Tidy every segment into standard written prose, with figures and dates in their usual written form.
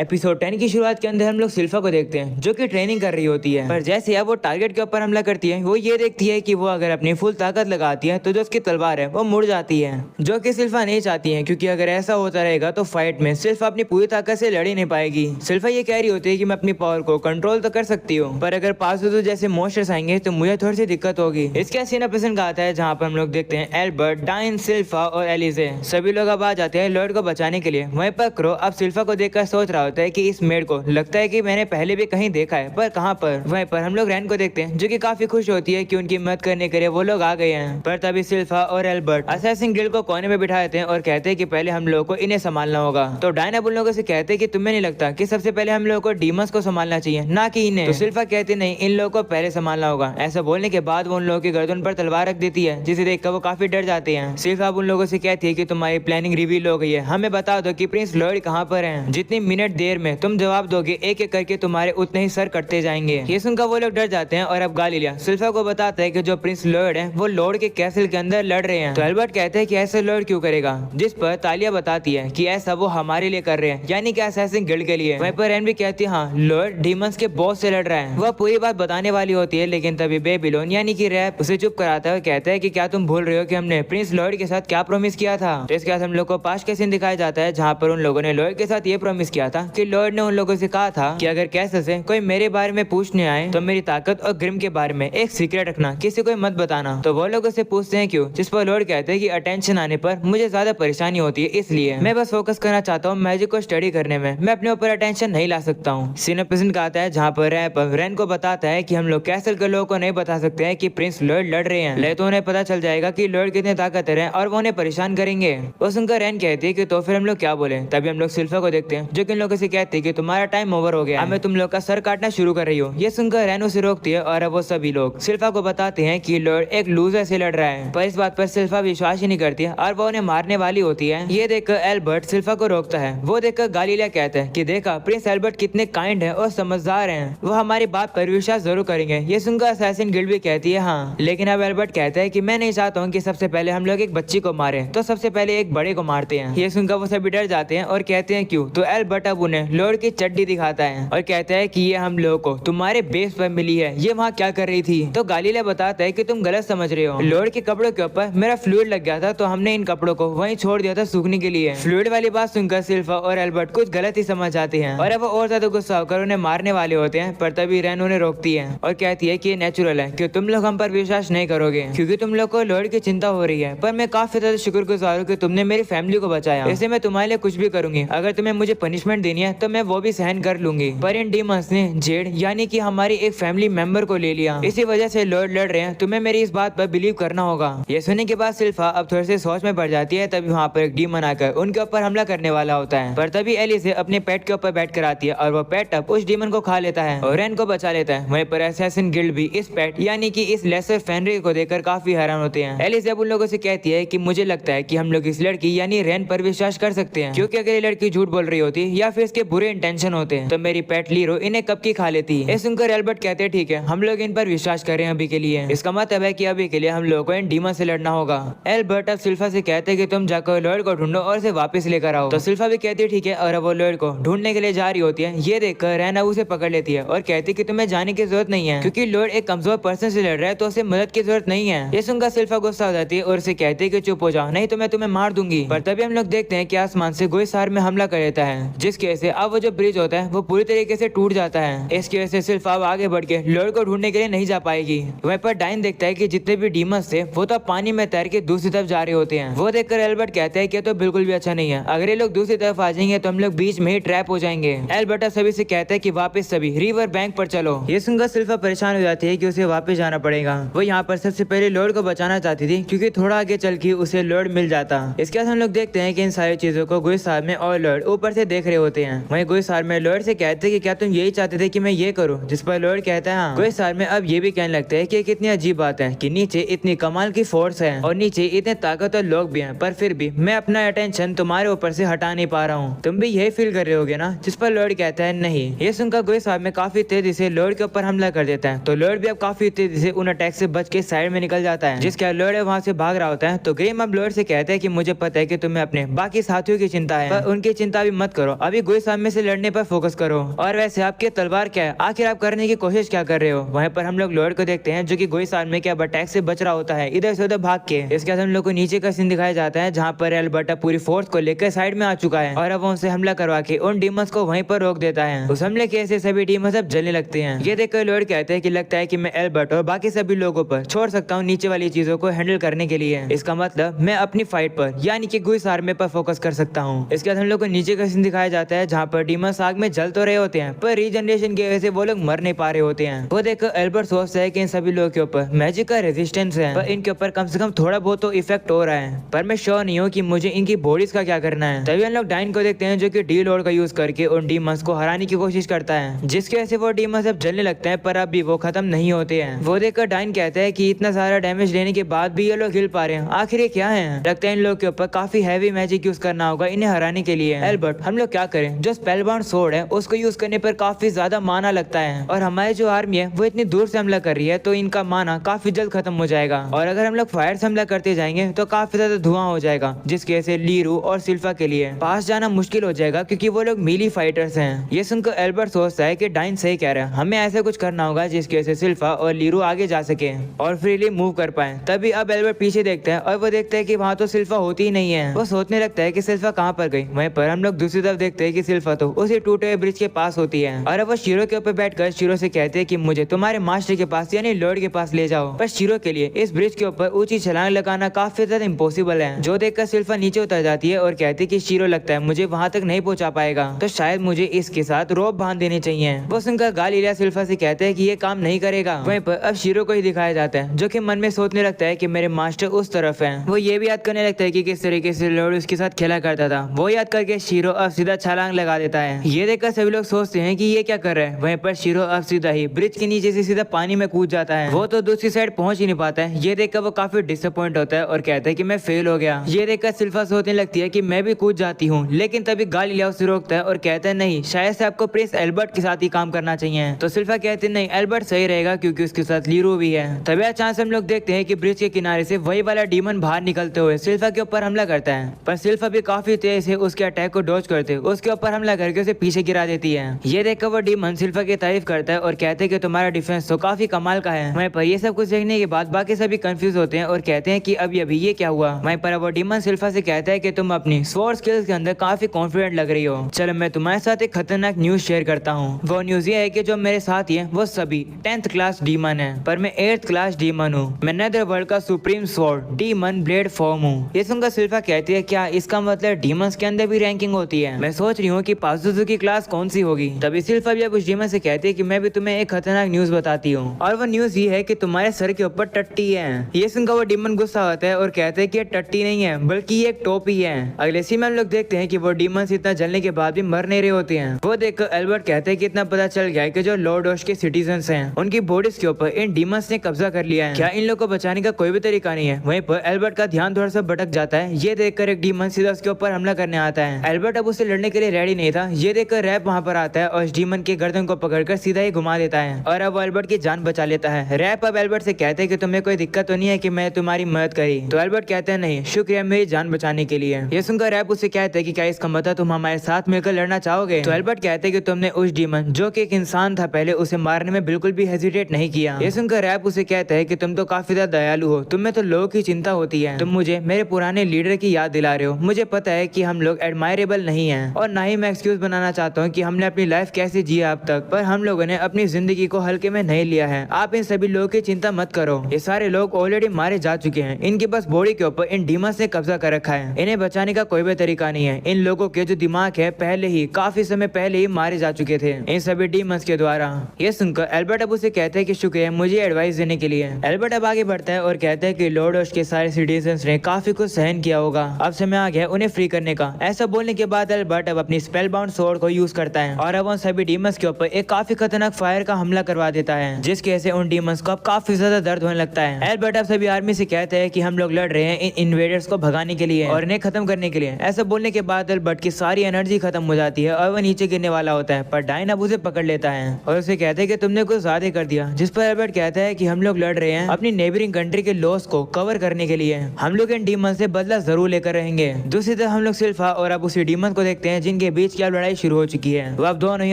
Episode 10 की शुरुआत के अंदर हम लोग सिल्फा को देखते हैं जो कि ट्रेनिंग कर रही होती है, पर जैसे अब वो टारगेट के ऊपर हमला करती है वो ये देखती है कि वो अगर अपनी फुल ताकत लगाती है तो जो उसकी तलवार है वो मुड़ जाती है, जो कि सिल्फा नहीं चाहती है क्योंकि अगर ऐसा होता रहेगा तो फाइट में सिल्फा अपनी पूरी ताकत से लड़ ही नहीं पाएगी। सिल्फा ये कह रही होती है कि मैं अपनी पावर को कंट्रोल तो कर सकती हूँ, पर अगर पासुदू जैसे मोस्टर्स आएंगे तो मुझे थोड़ी सी दिक्कत होगी। इसके सीन पसंद का आता है जहाँ पर हम लोग देखते हैं एल्बर्ट, डाइन, सिल्फा और एलिजे सभी लोग अब आ जाते हैं लॉर्ड को बचाने के लिए। वहीं पर क्रो अब सिल्फा को देखकर सोच रहा होता है कि इस मेड को लगता है कि मैंने पहले भी कहीं देखा है, पर कहाँ पर। वहीं पर हम लोग रैन को देखते हैं जो कि काफी खुश होती है कि उनकी मदद करने के लिए वो लोग आ गए हैं। पर तभी सिल्फा और एल्बर्ट असैसिन गिल्ड को कोने में बिठा देते हैं और कहते हैं कि पहले हम लोगों को इन्हें संभालना होगा। तो डायना उन लोगों से कहते हैं कि तुम्हें नहीं लगता कि सबसे पहले हम लोगों को डीमंस को संभालना चाहिए ना कि इन्हें। तो सिल्फा कहती नहीं, इन लोगों को पहले संभालना होगा। ऐसा बोलने के बाद वो उन लोगों की गर्दन पर तलवार रख देती है जिसे देखकर वो काफी डर जाते हैं। सिल्फा उन लोगों से कहती है कि तुम्हारी प्लानिंग रिवील हो गई है, हमें बता दो कि प्रिंस लॉर्ड कहाँ पर हैं। जितनी मिनट देर में तुम जवाब दोगे एक एक करके तुम्हारे उतने ही सर कटते जाएंगे। ये सुनकर वो लोग डर जाते हैं और अब गालिलिया सिल्फा को बताता है कि जो प्रिंस लॉर्ड है वो लॉर्ड के कैसल के अंदर लड़ रहे हैं। तो एल्बर्ट कहते हैं कि ऐसा लॉर्ड क्यों करेगा, जिस पर तालिया बताती है कि ऐसा वो हमारे लिए कर रहे हैं, यानी कि असैसिन गिल्ड के लिए। वहीं पर रैन भी कहती है हाँ, लॉर्ड डीमंस के बॉस से लड़ रहा है। वह पूरी बात बताने वाली होती है लेकिन तभी बेबीलोन यानी कि रैप उसे चुप कराता है और कहता है कि क्या तुम भूल रहे हो कि हमने प्रिंस लॉर्ड के साथ क्या प्रॉमिस किया था। तो इसके बाद हम लोग को पास्ट का सीन दिखाया जाता है जहाँ पर उन लोगों ने लॉर्ड के साथ ये प्रॉमिस किया था कि लॉर्ड ने उन लोगों से कहा था कि अगर कैसे से कोई मेरे बारे में पूछने आए तो मेरी ताकत और ग्रिम के बारे में एक सीक्रेट रखना, किसी को मत बताना। तो वो लोग उसे पूछते हैं क्यों, जिस पर लॉर्ड कहते हैं कि अटेंशन आने पर मुझे ज्यादा परेशानी होती है, इसलिए मैं बस फोकस करना चाहता हूँ मैजिक को स्टडी करने में, मैं अपने ऊपर अटेंशन नहीं ला सकता हूँ। सीन पसंद का आता है जहाँ पर रैप रैन को बताता है कि हम लोग कैसल के लोगों को नहीं बता सकते हैं कि प्रिंस लॉर्ड लड़ रहे हैं, ले तो उन्हें पता चल जाएगा कि लॉर्ड कितने ताकतवर हैं और वो उन्हें परेशान करेंगे। वो सुनकर रैन कहती है कि तो फिर हम लोग क्या बोले। तभी हम लोग सिल्फा को देखते हैं जो कि इन लोगों से कहती है कि तुम्हारा टाइम ओवर हो गया, अब मैं तुम लोग का सर काटना शुरू कर रही हूँ। ये सुनकर रैन उसे रोकती है और अब वो सभी लोग सिल्फा को बताते हैं कि लॉर्ड एक लूजर से लड़ रहा है, पर इस बात पर सिल्फा विश्वास ही नहीं करती है और वो उन्हें मारने वाली होती है। ये देखकर एल्बर्ट सिल्फा को रोकता है। वो देखकर गालिलिया कहता है कि देखा प्रिंस एल्बर्ट कितने काइंड है और समझदार हैं, वो हमारी बात पर विश्वास जरूर करेंगे। ये सुनकर असैसिन गिल्ड भी कहती है हाँ, लेकिन अब एल्बर्ट कहता है कि मैं नहीं चाहता हूँ कि सबसे पहले हम लोग एक बच्ची को मारे, तो सबसे पहले एक बड़े को मारते हैं। ये सुनकर वो सभी डर जाते हैं और कहते हैं क्यों। तो एल्बर्ट अब उन्हें लॉर्ड की चड्डी दिखाता है और कहता है कि ये हम लोगों को तुम्हारे बेस पर मिली है, ये वहाँ क्या कर रही थी। तो गालिलिया बताता है कि तुम गलत समझ रहे हो, लॉर्ड के कपड़ों के ऊपर मेरा फ्लूइड लग गया था तो हमने इन कपड़ों को वहीं छोड़ दिया था सूखने के लिए। फ्लूइड वाली बात सुनकर सिल्फा और एल्बर्ट कुछ गलत ही समझ जाते हैं और अब वो और ज्यादा गुस्सा होकर उन्हें मारने वाले होते हैं, पर तभी रैन उन्हें रोकती है और कहती है कि ये नेचुरल है कि तुम लोग हम पर विश्वास नहीं करोगे क्योंकि तुम लोग को लॉर्ड की चिंता हो रही है, पर मैं काफी ज्यादा शुक्रगुजार हूँ कि तुमने मेरी फैमिली को बचाया, इससे मैं तुम्हारे लिए कुछ भी करूंगी। अगर तुम्हें मुझे पनिशमेंट देनी है तो मैं वो भी सहन कर लूंगी, पर इन डीमंस ने जेड यानी कि हमारी एक फैमिली मेंबर को ले लिया, इसी वजह से लॉर्ड लड़ रहे हैं, तुम्हें मेरी इस बात पर बिलीव करना होगा। ये सुनने के बाद सिल्फा अब थोड़े से सोच में पड़ जाती है। तभी वहाँ पर एक डीमन आकर उनके ऊपर हमला करने वाला होता है, पर तभी एलिसे अपने पेट के ऊपर बैठ कर आती है और वो पेट अब उस डीमन को खा लेता है और रैन को बचा लेता है। वहीं पर असैसिन गिल्ड भी इस पेट यानी कि इस लेसर फेनरी को देखकर काफी हैरान होते हैं। एलिसे अब उन लोगों से कहती है कि मुझे लगता है कि हम लोग इस लड़की यानी रैन पर विश्वास कर सकते हैं, क्योंकि अगर ये लड़की झूठ बोल रही होती या फिर इसके बुरे इंटेंशन होते तो मेरी पेट लीरो इन्हें कब की खा लेती। ये सुनकर एल्बर्ट कहते हैं ठीक है, हम लोग इन पर विश्वास करें अभी के लिए, इसका मतलब है कि अभी के लिए हम लोगों को इन डीमन से लड़ना होगा। एल्बर्ट अब सिल्फा से कहते हैं कि तुम जाकर लॉर्ड को ढूंढो और उसे वापस लेकर आओ। तो सिल्फा भी कहती है ठीक है और अब वो लॉर्ड को ढूंढने के लिए जा रही होती है। ये देखकर रैन अब उसे पकड़ लेती है और कहती है कि तुम्हें जाने की जरूरत नहीं है क्योंकि लॉर्ड एक कमजोर पर्सन से लड़ रहा है तो उसे मदद की जरूरत नहीं है। ये सुनकर सिल्फा गुस्सा हो जाती है और उसे कहती है कि चुप हो जाओ नहीं तो मैं तुम्हें मार दूंगी। पर तभी हम लोग देखते हैं कि आसमान से गोइसार में हमला कर देता है, जिसकी वजह से अब वो जो ब्रिज होता है वो पूरी तरीके से टूट जाता है। इसकी वजह से सिल्फा अब आगे बढ़ के लॉर्ड को ढूंढने के लिए नहीं जा पाएगी। वहीं पर डाइन देखता है कि जितने भी डीमंस थे वो तो पानी में तैर के दूसरी तरफ जा रहे होते हैं। वो देखकर एल्बर्ट कहता है कि तो बिल्कुल भी अच्छा नहीं है, अगर ये लोग दूसरी तरफ आ जाएंगे तो हम लोग बीच में ही ट्रैप हो जाएंगे। एल्बर्ट सभी से कहता है कि वापस सभी रिवर बैंक पर चलो। ये सुनकर सिल्फा परेशान हो जाती है कि उसे वापस जाना पड़ेगा। वो यहाँ पर सबसे पहले लॉर्ड को बचाना चाहती थी क्योंकि थोड़ा आगे चल के उसे लॉर्ड मिल जाता। इसके बाद हम लोग देखते हैं कि इन सारी चीजों को गुइसार में और लॉर्ड ऊपर से देख रहे होते हैं। वहीं गुइसार में लॉर्ड से कहते हैं कि क्या तुम यही चाहते थे कि मैं ये करूँ, जिस पर लॉर्ड कहता है हाँ। गुइसार में अब ये भी कहने लगता है कि कितनी अजीब बात है कि नीचे इतनी कमाल की फोर्स है और नीचे इतने ताकतवर लोग भी हैं, पर फिर भी मैं अपना अटेंशन तुम्हारे ऊपर से हटा नहीं पा रहा हूँ, तुम भी यही फील कर रहे होगे ना। जिस पर लॉर्ड कहता है नहीं। ये सुनकर गुइसार में काफी तेजी से लॉर्ड के ऊपर हमला कर देता है, तो लॉर्ड भी अब काफी तेजी से उन अटैक से बच के साइड में निकल जाता है, जिसके लॉर्ड वहाँ से भाग रहा होता है। तो ग्रिम अब लॉर्ड से कहता है कि मुझे पता है कि तुम्हें अपने बाकी साथियों की चिंता है, पर उनकी चिंता भी मत करो, अभी गुइस आर्मी से लड़ने पर फोकस करो। और वैसे आपकी तलवार क्या है, आखिर आप करने की कोशिश क्या कर रहे हो। वहीं पर हम लोग लॉर्ड को देखते हैं जो कि गुइस आर्मी के अब अटैक से बच रहा होता है इधर से उधर भाग के। इसके बाद हम लोग को नीचे का सीन दिखाया जाता है जहाँ पर एल्बर्टा पूरी फोर्स को लेकर साइड में आ चुका है और अब वो उनसे हमला करवा के उन डीमंस को वहीं पर रोक देता है। उस हमले के ऐसे सभी डीमंस अब जलने लगते हैं। ये देखकर लॉर्ड कहते हैं कि लगता है कि मैं एल्बर्ट और बाकी सभी लोगों पर छोड़ सकता हूँ नीचे वाली चीजों को हैंडल करने के लिए। इसका मतलब मैं अपनी फाइट पर यानी कि गुइस आर्मी पर फोकस कर सकता हूँ। इसके बाद हम लोग को नीचे का सीन दिखाया जाता है जहाँ पर डीमंस आग में जल तो रहे होते हैं पर रीजनरेशन की वजह से वो लोग मर नहीं पा रहे होते हैं। वो देखकर एल्बर्ट सोचता है कि इन सभी लोगों के ऊपर मैजिक का रेजिस्टेंस है पर इनके ऊपर कम से कम थोड़ा बहुत तो इफेक्ट हो रहा है, पर मैं श्योर नहीं हूँ कि मुझे इनकी बॉडीज का क्या करना है। तभी हम लोग डाइन को देखते हैं जो कि डी लॉर्ड का यूज करके उन डीमंस को हराने की कोशिश करता है जिसकी वजह से वो डीमंस अब जलने लगते हैं पर अब भी वो खत्म नहीं होते हैं। वो देखकर डाइन कहता है कि इतना सारा डैमेज लेने के बाद भी ये लोग हिल पा रहे हैं, आखिर ये क्या है। लगता है इन लोग के ऊपर काफी हैवी मैजिक यूज करना होगा इन्हें हराने के लिए। एल्बर्ट हम लोग क्या करें, जो स्पेलबाउंड सोर्ड है उसको यूज करने पर काफी ज्यादा माना लगता है और हमारी जो आर्मी है वो इतनी दूर से हमला कर रही है तो इनका माना काफी जल्द खत्म हो जाएगा और अगर हम लोग फायर से हमला करते जाएंगे तो काफी ज्यादा धुआं हो जाएगा जिसकी वजह से लीरू और सिल्फा के लिए पास जाना मुश्किल हो जाएगा क्योंकि वो लोग मीली फाइटर्स हैं। ये सुनकर एल्बर्ट सोचता है कि डाइन सही कह रहा है, हमें ऐसा कुछ करना होगा जिसकी वजह से सिल्फा और लीरू आगे जा सके और फ्रीली मूव कर पाए। तभी अब एल्बर्ट पीछे देखता है और वो देखता है कि वहाँ तो सिल्फा होती ही नहीं है। वो सोचने लगता है कि सिल्फा कहाँ पर गई। वहीं पर हम लोग दूसरी तरफ देखते हैं कि सिल्फा तो उसी टूटे हुए ब्रिज के पास होती है और अब वो शीरो के ऊपर बैठकर शीरो से कहते हैं कि मुझे तुम्हारे मास्टर के पास यानी लॉर्ड के पास ले जाओ। पर शीरो के लिए इस ब्रिज के ऊपर ऊंची छलांग लगाना काफी ज्यादा इम्पॉसिबल है। जो देखकर सिल्फा नीचे उतर जाती है और कहती है कि शीरो लगता है मुझे वहाँ तक नहीं पहुँचा पाएगा तो शायद मुझे इसके साथ रोप बांध देनी चाहिए। वो सुनकर गालिलिया सिल्फा से कहते हैं कि ये काम नहीं करेगा। वहीं पर अब शीरो को ही दिखाया जाता है जो कि मन में सोचने लगता है कि मेरे मास्टर उस तरफ है। वो ये भी याद करने लगता है कि किस तरीके से लॉर्ड उसके साथ खेला करता था। वो याद करके शीरो अब सीधा छलांग लगा देता है। ये देखकर सभी लोग सोचते हैं कि ये क्या कर रहा है। वहीं पर शीरो अब सीधा ही ब्रिज के नीचे से सीधा पानी में कूद जाता है। वो तो दूसरी साइड पहुंच ही नहीं पाता है। ये देखकर वो काफी डिसअपॉइंट होता है और कहता है कि मैं फेल हो गया। ये देखकर सिल्फा सोचने लगती है कि मैं भी कूद जाती हूँ, लेकिन तभी गालिलिया उसे रोकता है और कहता है नहीं, शायद से आपको प्रिंस एल्बर्ट के साथ ही काम करना चाहिए। तो सिल्फा कहती है नहीं, एल्बर्ट सही रहेगा क्योंकि उसके साथ लीरू भी है। तभी अचानक हम लोग देखते हैं कि ब्रिज के किनारे से वही वाला डीमन बाहर निकलते हुए सिल्फा के ऊपर हमला करता है, पर सिल्फा भी काफी तेज से उसके अटैक को डॉज करते उसके ऊपर हमला करके उसे पीछे गिरा देती है। ये देखकर वो डीमन सिल्फा की तारीफ करता है और कहते हैं कि तुम्हारा डिफेंस तो काफी कमाल का है। वहीं पर ये सब कुछ देखने के बाद बाकी सभी कंफ्यूज होते हैं और कहते हैं कि अभी ये क्या हुआ। वहीं पर वो डीमन सिल्फा से कहता है कि तुम अपनी स्वॉर्ड स्किल्स के अंदर काफी कॉन्फिडेंट लग रही हो। चलो मैं तुम्हारे साथ एक खतरनाक न्यूज शेयर करता हूँ। वो न्यूज ये है कि जो मेरे साथ ही है वो सभी 10th क्लास डीमन है, पर मैं 8th क्लास डीमन हूँ। मैं नेदर वर्ल्ड का supreme sword demon blade form हूँ। ये सुनकर सिल्फा कहती है क्या इसका मतलब डीमंस के अंदर भी रैंकिंग होती है? मैं सोच रही हूँ कि पाजुजू की क्लास कौन सी होगी। तभी सिल्फा भी अब उस डीमन से कहती है कि मैं भी तुम्हें एक खतरनाक न्यूज बताती हूँ और वो न्यूज ये है कि तुम्हारे सर के ऊपर टट्टी है। ये सुनकर वो डीमन गुस्सा होता है और कहते हैं कि ये टट्टी नहीं है बल्कि ये एक टोपी है। अगले सीन में हम लोग देखते हैं कि वो डीमंस इतना जलने के बाद भी मर नहीं रहे होते हैं। वो देखकर एल्बर्ट कहते हैं कि इतना पता चल गया है कि जो लॉर्ड ओश के सिटीजन्स हैं उनकी बॉडीज के ऊपर इन डीमंस ने कब्जा कर लिया है। क्या इन लोगों को बचाने का कोई भी तरीका नहीं है? वहीं पर एल्बर्ट का ध्यान थोड़ा सा भटक जाता है। ये देखकर एक डीमन सीधा उसके ऊपर हमला करने आता है। एल्बर्ट अब उसे लड़ने के लिए रेडी नहीं था। ये देखकर रैप वहाँ पर आता है और उस डीमन के गर्दन को पकड़कर सीधा ही घुमा देता है और अब एल्बर्ट की जान बचा लेता है। रैप अब एल्बर्ट से कहते हैं कि तुम्हें कोई दिक्कत तो नहीं है कि मैं तुम्हारी मदद करी? तो एल्बर्ट कहते हैं नहीं, शुक्रिया मेरी जान बचाने के लिए। ये सुनकर रैप उससे कहते हैं कि क्या इसका मतलब तुम हमारे साथ मिलकर लड़ना चाहोगे? तो एल्बर्ट कहते हैं कि तुमने उस डीमन जो कि एक इंसान था पहले उसे मारने में बिल्कुल भी हेजिटेट नहीं किया। ये सुनकर रैप उसे कहता है कि तुम तो काफी ज्यादा दयालु हो, तुम्हें तो लोगों की चिंता होती है, तुम मुझे मेरे पुराने लीडर की याद दिला रहे हो। मुझे पता है कि हम लोग एडमायरेबल नहीं हैं और ना ही मैं एक्सक्यूज बनाना चाहता हूँ कि हमने अपनी लाइफ कैसे जी अब तक, पर हम लोगों ने अपनी जिंदगी को हल्के में नहीं लिया है। आप इन सभी लोगों की चिंता मत करो, ये सारे लोग ऑलरेडी मारे जा चुके हैं। इनकी बस बॉडी के ऊपर इन डीमंस ने कब्जा कर रखा है। इन्हें बचाने का कोई भी तरीका नहीं है। इन लोगों के जो दिमाग है पहले ही काफी समय पहले ही मारे जा चुके थे इन सभी डीमंस के द्वारा। ये सुनकर एल्बर्ट अब उसे कहते हैं कि शुक्रिया मुझे एडवाइस देने के लिए। एल्बर्ट अब आगे बढ़ता है और कहता है कि लॉर्ड ओश के सारे सिटीजन्स ने काफी कुछ सहन किया होगा, अब समय आ गया उन्हें फ्री करने का। ऐसा बोलने के बाद एल्बर्ट अब अपनी स्पेल बाउंड स्वॉर्ड को यूज करता है और अब उन सभी डीमंस के ऊपर एक काफी खतरनाक फायर का हमला करवा देता है, जिसकी वजह से उन डीमंस को अब काफी ज्यादा दर्द होने लगता है। एल्बर्ट अब सभी आर्मी से कहते हैं कि हम लोग लड़ रहे हैं इन इन्वेडर्स को भगाने के लिए और इन्हें खत्म करने के लिए। ऐसा बोलने के बाद एल्बर्ट की सारी एनर्जी खत्म हो जाती है और वह नीचे गिरने वाला होता है, पर डाइन अब उसे पकड़ लेता है और उसे कहते हैं कि तुमने कुछ ज्यादा कर दिया। जिस पर एल्बर्ट कहता है कि हम लोग लड़ रहे हैं अपनी नेबरिंग कंट्री के लॉस को कवर करने के लिए, हम लोग इन डीमन से बदला जरूर लेकर रहेंगे। दूसरी तरफ हम लोग सिल्फा और अब उसी डीमन को देखते हैं जिनके बीच की अब लड़ाई शुरू हो चुकी है। वो अब दोनों ही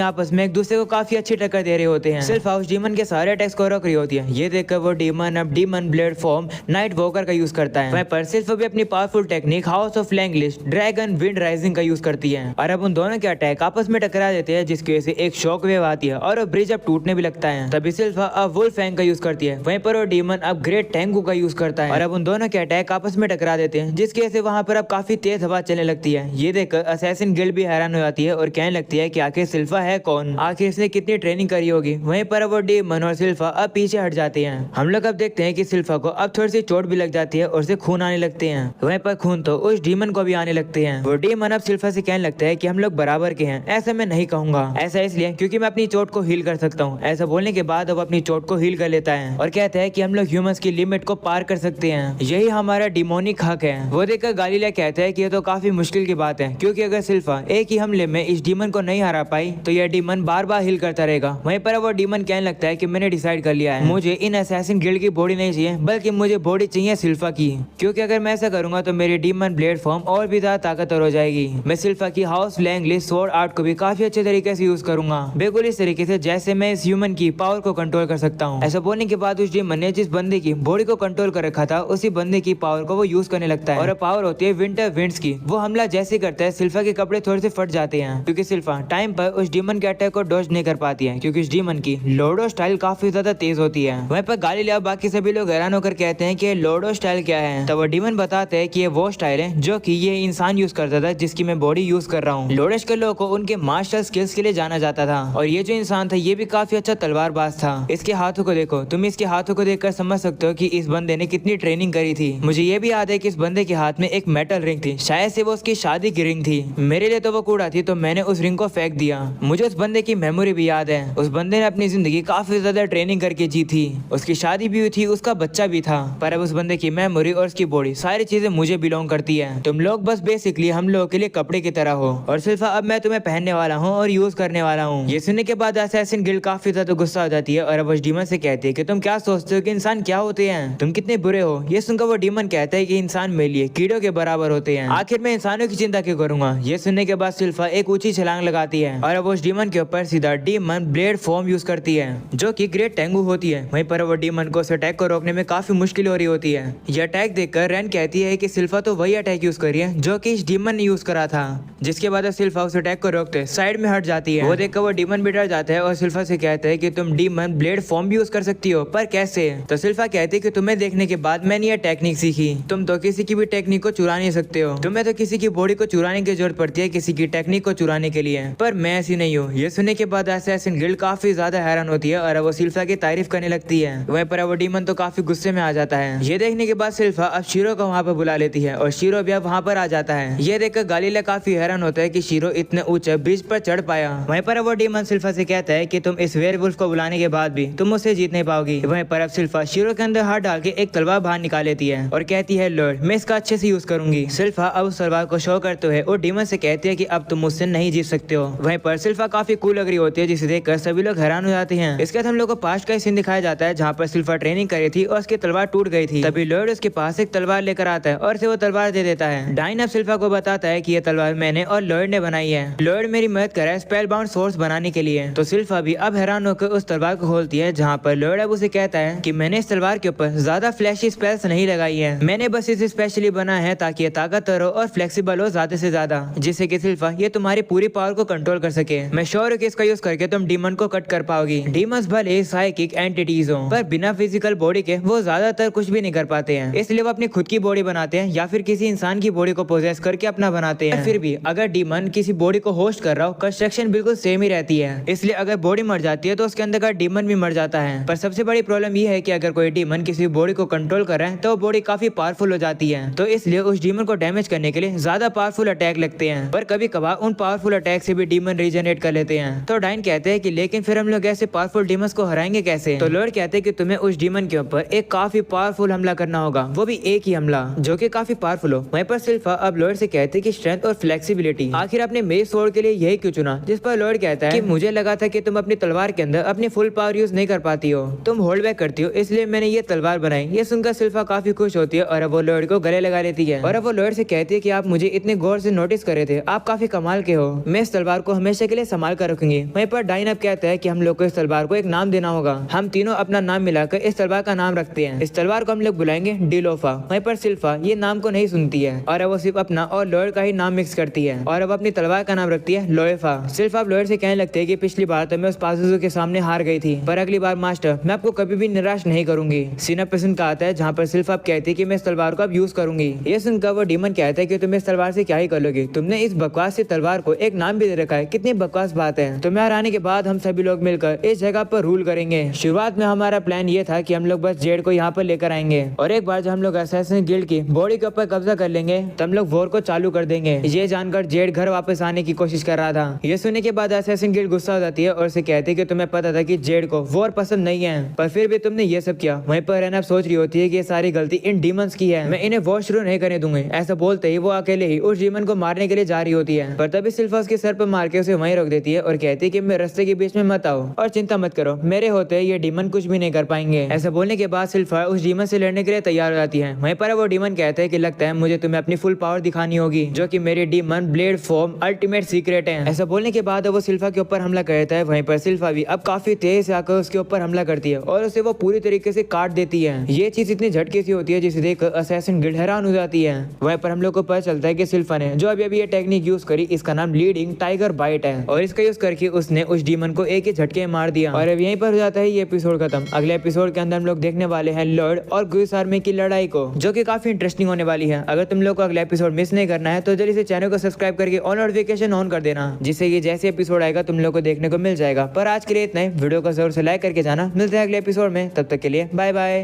आपस में एक दूसरे को काफी अच्छी टक्कर दे रहे होते हैं। सिल्फा उस डीमन के सारे अटैक्स को रोक रही होती है। ये देखकर वो डीमन अब demon blade form night walker का यूज करता है। वहीं पर सिल्फा भी अपनी powerful technique house of Langlish dragon wind rising का यूज करती है और अब उन दोनों के अटैक आपस में टकरा देते हैं, जिसकी वजह से एक शॉक वेव आती है और ब्रिज अब टूटने भी लगता है। तभी सिल्फा अब वुल्फ फैंग का यूज करती है। वहीं पर वो डीमन अब ग्रेट टेंगू का यूज करता है और अब उन दोनों के अटैक आपस में टकरा देते हैं, जिसकी वजह से वहां पर अब काफी तेज हवा चलने लगती है। ये देखकर असैसिन गिल्ड भी हैरान हो जाती है और कहने लगती है कि आखिर सिल्फा है कौन, आखिर इसने कितनी ट्रेनिंग करी होगी। वहीं पर वो डीमन और सिल्फा अब पीछे हट जाते हैं। हम लोग अब देखते हैं कि सिल्फा को अब थोड़ी सी चोट भी लग जाती है और उसे खून आने लगते हैं। वहीं पर खून तो उस डीमन को भी आने लगते हैं। वो डीमन अब सिल्फा से कहने लगता है कि हम लोग बराबर के हैं। ऐसा मैं नहीं कहूंगा, ऐसा इसलिए क्योंकि मैं अपनी चोट को हील कर सकता हूँ। ऐसा बोलने के बाद वो अपनी चोट को हील कर लेता है और कहता है कि हम लोग ह्यूमंस की लिमिट को पार कर सकते हैं, यही हमारा डिमोनिक हक है। वो देखकर गालीलिया कहता है कि ये तो काफी मुश्किल की बात है, क्योंकि अगर सिल्फा एक ही हमले में इस डीमन को नहीं हरा पाई तो यह डीमन बार बार हील करता रहेगा। वहीं पर वो डीमन कहने लगता है कि मैंने डिसाइड कर लिया है, मुझे इन असैसिन गिल्ड की बॉडी नहीं चाहिए, बल्कि मुझे बॉडी चाहिए सिल्फा की, क्योंकि अगर मैं ऐसा करूंगा तो मेरी डीमन ब्लेड फॉर्म और भी ज्यादा ताकतवर हो जाएगी। मैं सिल्फा की हाउस लैंग्लिश स्वॉर्ड आर्ट को भी काफी अच्छे तरीके से यूज करूंगा, बिल्कुल इस तरीके से जैसे मैं इस ह्यूमन की पावर को कंट्रोल कर सकता हूँ। ऐसा बोलने के बाद उस डीमन ने जिस बंदे की बॉडी को कंट्रोल कर रखा था उसी बंदे की पावर को वो यूज करने लगता है और पावर होती है विंटर विंड्स की। वो हमला जैसे करता है सिल्फा के कपड़े थोड़े से फट जाते हैं, क्योंकि सिल्फा टाइम पर उस डीमन के अटैक को डॉज नहीं कर पाती है, क्योंकि उस डीमन की लोडो स्टाइल काफी ज्यादा तेज होती है। वहीं पर गालीलिया बाकी सभी लोग हैरान होकर कहते हैं कि लोडो स्टाइल क्या है। तब वो डीमन बताते हैं कि ये वो स्टाइल है जो कि ये इंसान यूज करता था, जिसकी मैं बॉडी यूज कर रहा हूँ। लोडो के लोगों को उनके मार्शल स्किल्स के लिए जाना जाता था और ये जो इंसान था ये भी काफी अच्छा तलवारबाज था। इसके हाथों को देखो, तुम इसके हाथों को देखकर समझ सकते हो कि इस बंदे ने कितनी ट्रेनिंग करी थी। मुझे ये भी याद है कि इस बंदे के हाथ में एक मेटल रिंग थी, शायद से वो उसकी शादी की रिंग थी। मेरे लिए तो वो कूड़ा थी, तो मैंने उस रिंग को फेंक दिया। मुझे उस बंदे की मेमोरी भी याद है। उस बंदे ने अपनी जिंदगी काफी ज्यादा ट्रेनिंग करके जी थी, उसकी शादी भी हुई थी, उसका बच्चा भी था, पर अब उस बंदे की मेमोरी और उसकी बॉडी सारी चीजें मुझे बिलोंग करती है। तुम लोग बस बेसिकली हम लोगों के लिए कपड़े की तरह हो और सिर्फ अब मैं तुम्हें पहनने वाला हूँ और यूज करने वाला हूँ। ये सुनने के बाद असैसिन गिल्ड काफी ज्यादा गुस्सा हो जाती है और अब उस डीमन से कहती है कि तुम क्या सोचते हो कि इंसान क्या होते हैं, तुम कितने बुरे हो। ये सुनकर वो डीमन कहता है कि इंसान मेरे लिए कीड़ों के बराबर होते हैं, आखिर मैं इंसानों की चिंता क्यों करूंगा। ये सुनने के बाद सिल्फा एक ऊंची छलांग लगाती है और अब उस डीमन के ऊपर सीधा डीमन ब्लेड फॉर्म यूज करती है, जो कि ग्रेट टेंगू होती है। वहीं पर वो डीमन को उस अटैक को रोकने में काफी मुश्किल हो रही होती है। यह अटैक देखकर रैन कहती है कि सिल्फा तो वही अटैक यूज करी है जो कि इस डीमन ने यूज करा था, जिसके बाद सिल्फा उस अटैक को रोकते साइड में हट जाती है। वो देखकर वो डीमन भी डर जाता है और सिल्फा से कहता है कि तुम डीमन ब्लेड फॉर्म भी यूज कर सकती हो, पर कैसे। तो सिल्फा कहती है कि तुम्हें देखने के बाद मैंने ये टेक्निक सीखी, तुम तो किसी की भी टेक्निक को चुरा नहीं सकते हो, तुम्हें तो किसी की बॉडी को चुराने की जरूरत पड़ती है किसी की टेक्निक को चुराने के लिए, पर मैं ऐसी नहीं हूँ। ये सुनने के बाद असैसिन गिल्ड काफी ज्यादा हैरान होती है और वो सिल्फा की तारीफ करने लगती है। वहीं पर वो डीमन तो काफी गुस्से में आ जाता है। ये देखने के बाद सिल्फा अब शीरो को वहाँ पर बुला लेती है और शीरो भी अब वहाँ पर आ जाता है। ये देखकर गालीलिया काफी हैरान होता है कि शीरो इतने ऊंचे ब्रिज पर चढ़ पाया। वहीं पर वो डीमन सिल्फा से कहता है कि तुम इस वेयरवुल्फ को बुलाने के बाद भी तुम उससे जीत नहीं पाओगी। वहीं पर अब सिल्फा शीरो के अंदर हाथ डाल के एक तलवार बाहर निकाल लेती है और कहती है लॉर्ड मैं इसका अच्छे से यूज करूंगी। सिल्फा अब उस तलवार को शो करते हुए और डीमन से कहती है कि अब तुम मुझसे नहीं जीत सकते हो। वहीं पर सिल्फा काफी कूल लग रही होती है, जिसे देखकर सभी लोग हैरान हो जाते हैं। इसके बाद हम लोग को पास्ट का सीन दिखाया जाता है जहाँ पर सिल्फा ट्रेनिंग करी थी और उसकी तलवार टूट गई थी। तभी लॉर्ड उसके पास एक तलवार लेकर आता है और उसे वो तलवार दे देता है। डाइन अब सिल्फा को बताता है कि ये तलवार मैंने और लॉर्ड ने बनाई है, लॉर्ड मेरी मदद कर रहा है स्पेल बाउंड सोर्स बनाने के लिए। तो सिल्फा भी अब हैरान होकर उस तलवार को खोलती है, जहाँ पर लॉर्ड अब उसे कहता है कि मैंने इस तलवार के ऊपर ज्यादा फ्लैशी स्पेल्स नहीं लगाई है, मैंने बस इसे स्पेशली बना है ताकि ये ताकतवर हो और फ्लेक्सिबल हो ज्यादा से ज्यादा, जिससे कि सिल्फा ये तुम्हारी पूरी पावर को कंट्रोल कर सके। मैं श्योर हूँ कि इसका यूज करके तुम डीमन को कट कर पाओगी। डीमंस भले साइकिक एंटिटीज हो, पर बिना फिजिकल बॉडी के वो ज्यादातर कुछ भी नहीं कर पाते हैं, इसलिए वो अपनी खुद की बॉडी बनाते हैं या फिर किसी इंसान की बॉडी को पोजेस करके अपना बनाते हैं। फिर भी अगर डीमन किसी बॉडी को होस्ट कर रहा हो, कंस्ट्रक्शन बिल्कुल सेम ही रहती है, इसलिए अगर बॉडी मर जाती है तो उसके अंदर का डीमन भी मर जाता है। पर सबसे बड़ी प्रॉब्लम ये है कि अगर कोई डीमन किसी बॉडी को कंट्रोल कर रहा है तो वो बॉडी काफी पावरफुल हो जाती है, तो इसलिए उस डीमन को डैमेज करने के लिए ज्यादा पावरफुल अटैक लगते हैं। पर कभी कभार उन पावरफुल अटैक से भी डीमन रीजनरेट कर लेते हैं। तो डाइन कहते हैं कि लेकिन फिर हम लोग ऐसे पावरफुल डीमंस को हराएंगे कैसे। तो लॉर्ड कहते हैं कि तुम्हें उस डीमन के ऊपर एक काफी पावरफुल हमला करना होगा, वो भी एक ही हमला जो कि काफी पावरफुल हो। वहीं पर सिल्फा अब लॉर्ड से कहते हैं कि स्ट्रेंथ और फ्लेक्सिबिलिटी, आखिर आपने मेरे स्वॉर्ड के लिए यही क्यों चुना। जिस पर लॉर्ड कहता है कि मुझे लगा था कि तुम अपनी तलवार के अंदर अपनी फुल पावर यूज नहीं कर पाती हो, तुम होल्ड बैक करती हो, इसलिए मैंने ये तलवार बनाई। ये सुनकर सिल्फा काफी खुश होती है और अब वो लॉर्ड को गले लगा लेती है और अब वो लॉर्ड से कहती है कि आप मुझे इतने गौर से नोटिस कर रहे थे, आप काफी कमाल के हो, मैं इस तलवार को हमेशा के लिए संभाल कर रखूंगी। वहीं पर डाइन अब कहता है कि हम लोग को इस तलवार को एक नाम देना होगा। हम तीनों अपना नाम मिलाकर इस तलवार का नाम रखते हैं। इस तलवार को हम लोग बुलाएंगे डिलोफा। वहीं पर सिल्फा ये नाम को नहीं सुनती है और अब वो सिर्फ अपना और लॉयड का ही नाम मिक्स करती है और अब अपनी तलवार का नाम रखती है लोएफा। सिल्फा अब लॉयड से कहने लगते है कि पिछली बार तो मैं उस पाजुजू के सामने हार गई थी, पर अगली बार मास्टर मैं आपको कभी भी निराश नहीं करूंगी। सीन एपिसोड का आता है जहाँ पर सिल्फा अब कहती है कि मैं इस तलवार को अब यूज करूंगी। ये सुनकर वो डीमन कहता है कि तुम इस तलवार से क्या ही कर लोगे, तुमने इस बकवास से तलवार को एक नाम भी दे रखा है, कितनी बकवास बात है। तुम्हें हराने के बाद हम सभी लोग मिलकर इस जगह पर रूल करेंगे। शुरुआत में हमारा प्लान ये था कि हम लोग बस जेड को यहाँ पर लेकर आएंगे और एक बार जब हम लोग असैसिन गिल्ड की बॉडी के ऊपर कब्जा कर लेंगे तो हम लोग वॉर को चालू कर देंगे। ये जानकर जेड घर वापस आने की कोशिश कर रहा था। ये सुनने के बाद असैसिन गिल्ड गुस्सा हो जाती है और उसे कहती है कि तुम्हें पता था कि जेड को वॉर पसंद नहीं है, पर फिर भी तुमने ये सब किया। वहीं पर रेना सोच रही होती है कि ये सारी गलती इन डीमंस की है, मैं इन्हें वॉर शुरू नहीं करने दूंगी। ऐसा बोलते ही वो अकेले ही उस डीमन को मारने के लिए जा रही होती है, पर तभी सिल्फा उसके सर पर मार के उसे वहीं रोक देती है और कहती है कि मैं रास्ते के बीच में मत आओ और चिंता मत करो, मेरे होते ये डीमन कुछ भी नहीं कर पाएंगे। ऐसा बोलने के बाद सिल्फा उस डीमन से लड़ने के लिए तैयार हो जाती है। वहीं पर वो डीमन कहता है कि लगता है मुझे तुम्हें अपनी फुल पावर दिखानी होगी, जो कि मेरी demon blade form ultimate secret है। ऐसा बोलने के बाद वो सिल्फा के ऊपर हमला करता है। वहीं पर सिल्फा भी अब काफी तेज से आकर उसके ऊपर हमला करती है और उसे वो पूरी तरीके से काट देती है। ये चीज इतनी झटके सी होती है जिसे देखकर असैसिन गिल्ड हैरान हो जाती है। वहीं पर हम लोग को पता चलता है कि सिल्फा ने जो अभी ये टेक्निक यूज करी, इसका नाम लीडिंग टाइगर बाइट है और इसका यूज करके उसने उस डीमन को एक ही झटके में मार दिया। और अब यहीं पर हो जाता है ये एपिसोड खत्म। अगले एपिसोड के अंदर हम लोग देखने वाले हैं लॉर्ड और गुइस आर्मी की लड़ाई को, जो कि काफी इंटरेस्टिंग होने वाली है। अगर तुम लोग को अगला एपिसोड मिस नहीं करना है तो जल्दी से चैनल को सब्सक्राइब करके ऑल नोटिफिकेशन ऑन कर देना, जिससे ये जैसे एपिसोड आएगा तुम लोग को देखने को मिल जाएगा। पर आज के लिए इतना ही, वीडियो को जरूर से लाइक करके जाना। मिलते हैं अगले एपिसोड में, तब तक के लिए बाय बाय।